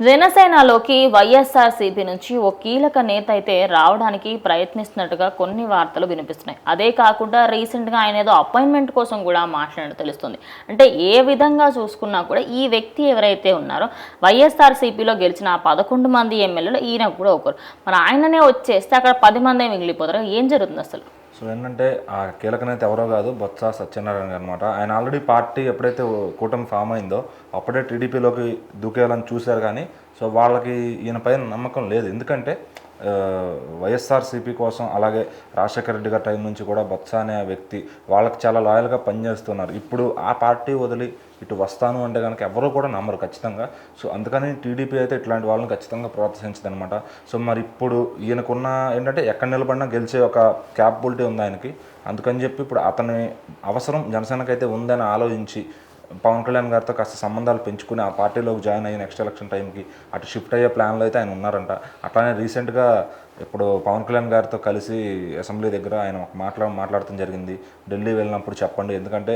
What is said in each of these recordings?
జనసేనలోకి వైఎస్ఆర్సీపీ నుంచి ఓ కీలక నేత అయితే రావడానికి ప్రయత్నిస్తున్నట్టుగా కొన్ని వార్తలు వినిపిస్తున్నాయి. అదే కాకుండా రీసెంట్గా ఆయన ఏదో అపాయింట్మెంట్ కోసం కూడా మాట్లాడినట్టు తెలుస్తుంది. అంటే ఏ విధంగా చూసుకున్నా కూడా ఈ వ్యక్తి ఎవరైతే ఉన్నారో వైఎస్ఆర్సీపీలో గెలిచిన 11 మంది ఎమ్మెల్యేలు ఈయన కూడా ఒకరు. మరి ఆయననే వచ్చేస్తే అక్కడ 10 మందే మిగిలిపోతారు. ఏం జరుగుతుంది అసలు? సో ఏంటంటే ఆ కీలక నేత ఎవరో కాదు, బొత్స సత్యనారాయణ అనమాట. ఆయన ఆల్రెడీ పార్టీ ఎప్పుడైతే కూటమి ఫామ్ అయిందో అప్పుడే టీడీపీలోకి దూకేయాలని చూశారు, కానీ సో వాళ్ళకి ఈయన పైన నమ్మకం లేదు. ఎందుకంటే వైఎస్ఆర్సీపీ కోసం, అలాగే రాజశేఖర రెడ్డి గారి టైం నుంచి కూడా బొత్స అనే వ్యక్తి వాళ్ళకి చాలా లాయల్గా పనిచేస్తున్నారు. ఇప్పుడు ఆ పార్టీ వదిలి ఇటు వస్తాను అంటే కనుక ఎవరూ కూడా నమ్మరు ఖచ్చితంగా. సో అందుకని టీడీపీ అయితే ఇట్లాంటి వాళ్ళని ఖచ్చితంగా ప్రోత్సహించదు అనమాట. సో మరి ఇప్పుడు ఈయనకున్న ఏంటంటే ఎక్కడ నిలబడినా గెలిచే ఒక క్యాపబిలిటీ ఉంది ఆయనకి. అందుకని చెప్పి ఇప్పుడు అతని అవసరం జనసేనకైతే ఉందని ఆలోచించి పవన్ కళ్యాణ్ గారితో కాస్త సంబంధాలు పెంచుకుని ఆ పార్టీలోకి జాయిన్ అయ్యి నెక్స్ట్ ఎలక్షన్ టైంకి అటు షిఫ్ట్ అయ్యే ప్లాన్లో అయితే ఆయన ఉన్నారంట. అట్లానే రీసెంట్గా ఇప్పుడు పవన్ కళ్యాణ్ గారితో కలిసి అసెంబ్లీ దగ్గర ఆయన మాట్లాడటం జరిగింది. ఢిల్లీ వెళ్ళినప్పుడు చెప్పండి, ఎందుకంటే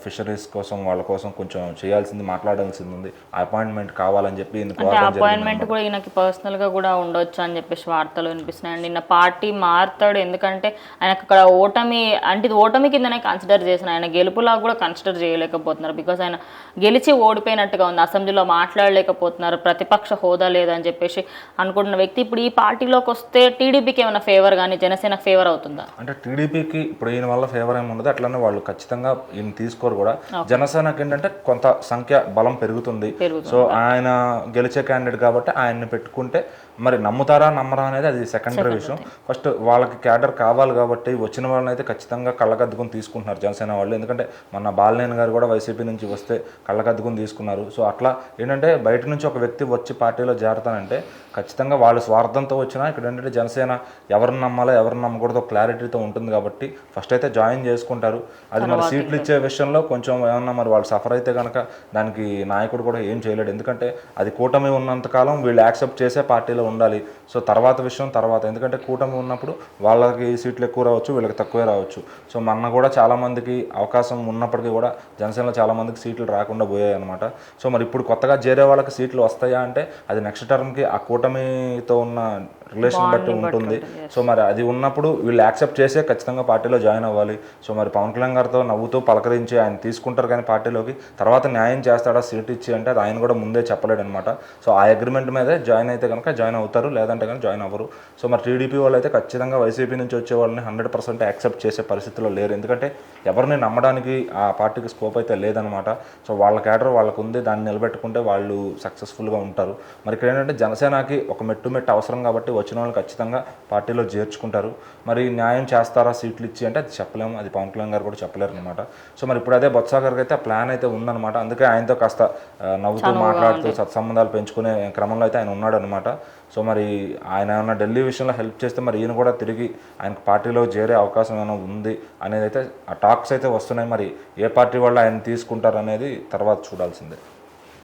ఫిషరీస్ కోసం వాళ్ళ కోసం కొంచెం చేయాల్సింది, మాట్లాడాల్సింది ఉంది, అపాయింట్మెంట్ కావాలని చెప్పి అపాయింట్మెంట్ కూడా ఈయనకి పర్సనల్గా కూడా ఉండొచ్చు అని చెప్పేసి వార్తలు వినిపిస్తున్నాయి. నిన్న పార్టీ మారుతాడు, ఎందుకంటే ఆయనకు అక్కడ ఓటమి అంటే ఇది ఓటమి కిందనే కన్సిడర్ చేసిన, ఆయన గెలుపులా కూడా కన్సిడర్ చేయలేకపోతున్నారు. బికాస్ ఆయన గెలిచి ఓడిపోయినట్టుగా ఉంది, అసెంబ్లీలో మాట్లాడలేకపోతున్నారు, ప్రతిపక్ష హోదా లేదని చెప్పేసి అనుకుంటున్న వ్యక్తి ఇప్పుడు ఈ పార్టీలో వస్తే టీడీపీకి ఏమైనా ఫేవర్ కానీ జనసేనకు ఫేవర్ అవుతుందా? అంటే టీడీపీకి ఇప్పుడు ఈయన వల్ల ఫేవర్ ఏమి ఉండదు, అట్లనే వాళ్ళు ఖచ్చితంగా ఈయన తీసుకోరు కూడా. జనసేనకి ఏంటంటే కొంత సంఖ్య బలం పెరుగుతుంది. సో ఆయన గెలిచే క్యాండిడేట్ కాబట్టి ఆయన్ని పెట్టుకుంటే మరి నమ్ముతారా నమ్మరా అనేది అది సెకండరీ విషయం. ఫస్ట్ వాళ్ళకి క్యాడర్ కావాలి కాబట్టి వచ్చిన వాళ్ళని అయితే ఖచ్చితంగా కళ్ళకద్దుకుని తీసుకుంటున్నారు జనసేన వాళ్ళు. ఎందుకంటే మన బాలినేని గారు కూడా వైసీపీ నుంచి వస్తే కళ్ళకద్దుకుని తీసుకున్నారు. సో అట్లా ఏంటంటే బయట నుంచి ఒక వ్యక్తి వచ్చి పార్టీలో చేరతానంటే ఖచ్చితంగా వాళ్ళు స్వార్థంతో వచ్చినా ఇక్కడ ఏంటంటే జనసేన ఎవరిని నమ్మాలో ఎవరిని నమ్మకూడదో క్లారిటీతో ఉంటుంది కాబట్టి ఫస్ట్ అయితే జాయిన్ చేసుకుంటారు. అది మరి సీట్లు ఇచ్చే విషయంలో కొంచెం ఏమన్నా మరి వాళ్ళు సఫర్ అయితే కనుక దానికి నాయకుడు కూడా ఏం చేయలేడు. ఎందుకంటే అది కూటమి ఉన్నంతకాలం వీళ్ళు యాక్సెప్ట్ చేసే పార్టీలో ఉండాలి. సో తర్వాత విషయం తర్వాత, ఎందుకంటే కూటమి ఉన్నప్పుడు వాళ్ళకి సీట్లు ఎక్కువ రావచ్చు, వీళ్ళకి తక్కువే రావచ్చు. సో మొన్న కూడా చాలామందికి అవకాశం ఉన్నప్పటికీ కూడా జనసేనలో చాలామందికి సీట్లు రాకుండా పోయాయి అనమాట. సో మరి ఇప్పుడు కొత్తగా చేరే వాళ్ళకి సీట్లు వస్తాయా అంటే అది నెక్స్ట్ టర్మ్కి ఆ కూటమితో ఉన్న రిలేషన్ బట్టి ఉంటుంది. సో మరి అది ఉన్నప్పుడు వీళ్ళు యాక్సెప్ట్ చేసే ఖచ్చితంగా పార్టీలో జాయిన్ అవ్వాలి. సో మరి పవన్ కళ్యాణ్ గారితో నవ్వుతూ పలకరించి ఆయన తీసుకుంటారు, కానీ పార్టీలోకి తర్వాత న్యాయం చేస్తాడా సీట్ ఇచ్చి అంటే అది ఆయన కూడా ముందే చెప్పలేడు అనమాట. సో ఆ అగ్రిమెంట్ మీదే జాయిన్ అయితే కనుక జాయిన్ అవుతారు, లేదంటే కానీ జాయిన్ అవ్వరు. సో మరి టీడీపీ వాళ్ళు అయితే ఖచ్చితంగా వైసీపీ నుంచి వచ్చే వాళ్ళని 100% యాక్సెప్ట్ చేసే పరిస్థితిలో లేరు. ఎందుకంటే ఎవరిని నమ్మడానికి ఆ పార్టీకి స్కోప్ అయితే లేదనమాట. సో వాళ్ళ క్యాడర్ వాళ్ళకు ఉంది, దాన్ని నిలబెట్టుకుంటే వాళ్ళు సక్సెస్ఫుల్గా ఉంటారు. మరి ఇక్కడ ఏంటంటే జనసేనకి ఒక మెట్టు అవసరం కాబట్టి వచ్చిన వాళ్ళు ఖచ్చితంగా పార్టీలో చేర్చుకుంటారు. మరి న్యాయం చేస్తారా సీట్లు ఇచ్చి అంటే అది చెప్పలేము, అది పవన్ కళ్యాణ్ గారు కూడా చెప్పలేరు అనమాట. సో మరి ఇప్పుడు అదే బొత్స గారికి అయితే ఆ ప్లాన్ అయితే ఉందన్నమాట. అందుకే ఆయనతో కాస్త నవ్వుతూ మాట్లాడుతూ సత్సంబంధాలు పెంచుకునే క్రమంలో అయితే ఆయన ఉన్నాడు అనమాట. సో మరి ఆయన ఏమైనా ఢిల్లీ విషయంలో హెల్ప్ చేస్తే మరి ఈయన కూడా తిరిగి ఆయనకు పార్టీలో చేరే అవకాశం ఏమైనా ఉంది అనేది అయితే ఆ టాక్స్ అయితే వస్తున్నాయి. మరి ఏ పార్టీ వాళ్ళు ఆయన తీసుకుంటారు అనేది తర్వాత చూడాల్సిందే.